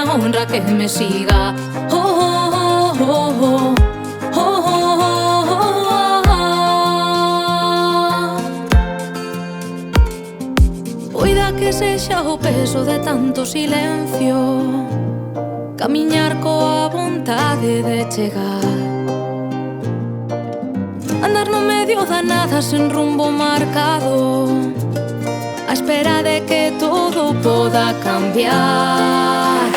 honra que me siga. Oh, oh, oh, oh, oh, oh, oh, oh. Cuida que sexa o peso de tanto silencio, camiñar coa vontade de chegar, andar no medio da nada sen rumbo marcado, á espera de que todo poda cambiar.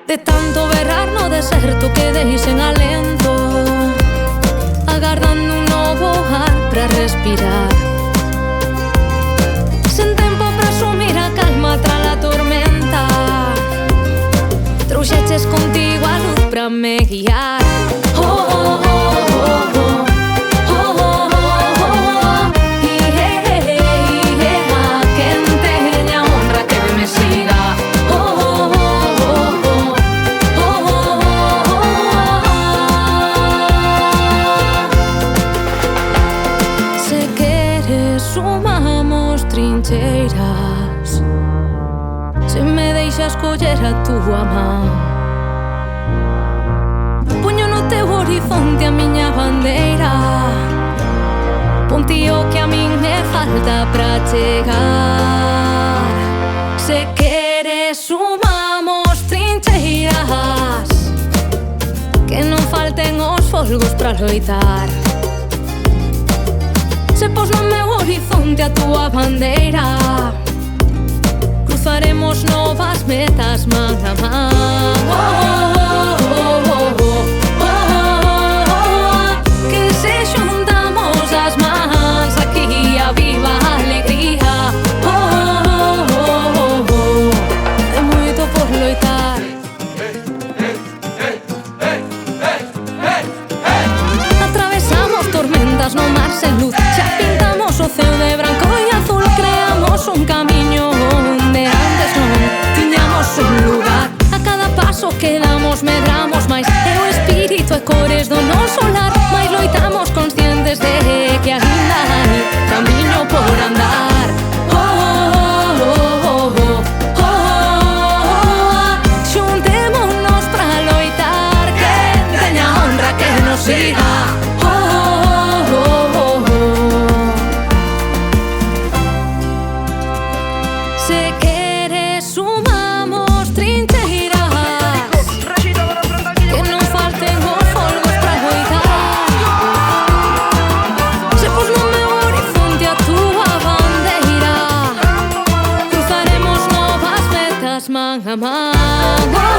De tanto berrar no deserto quedei sen alento, agardando un novo ar pra respirar, sen tempo pra asumir a calma tras a tormenta. Trouxeches contigo a luz pra me guiar. Oh, oh, oh, oh, oh. Sumamos trincheiras, se me deixas coller a túa man, poño no teu horizonte a miña bandeira, ponte o que a min me falta pra chegar. Se queres sumamos trincheiras, que non falten os folgos pra loitar. Se pos no meu horizonte a túa bandeira, cruzaremos novas metas man a man. Oh, oh, oh, oh, oh, oh, oh. Que se xuntamos as mans aquí a viva alegría. Oh, oh, oh, oh, oh. É moito por loitar. Atravesamos tormentas no mar sen luz, xa pintamos o ceo de branco e azul, creamos un camiño onde antes non tiñamos un lugar. A cada paso que damos medramos máis, e o espírito e cores do noso lar, mais loitamos conscientes de que ainda hai camiño por andar. Oh, oh, oh, oh, oh, oh, oh. Xuntémonos pra loitar, que teña honra que nos siga. Se queres sumamos trincheiras, que non falten os folgos pra loitar. Se pos no meu horizonte a túa bandeira, cruzaremos novas metas man a man.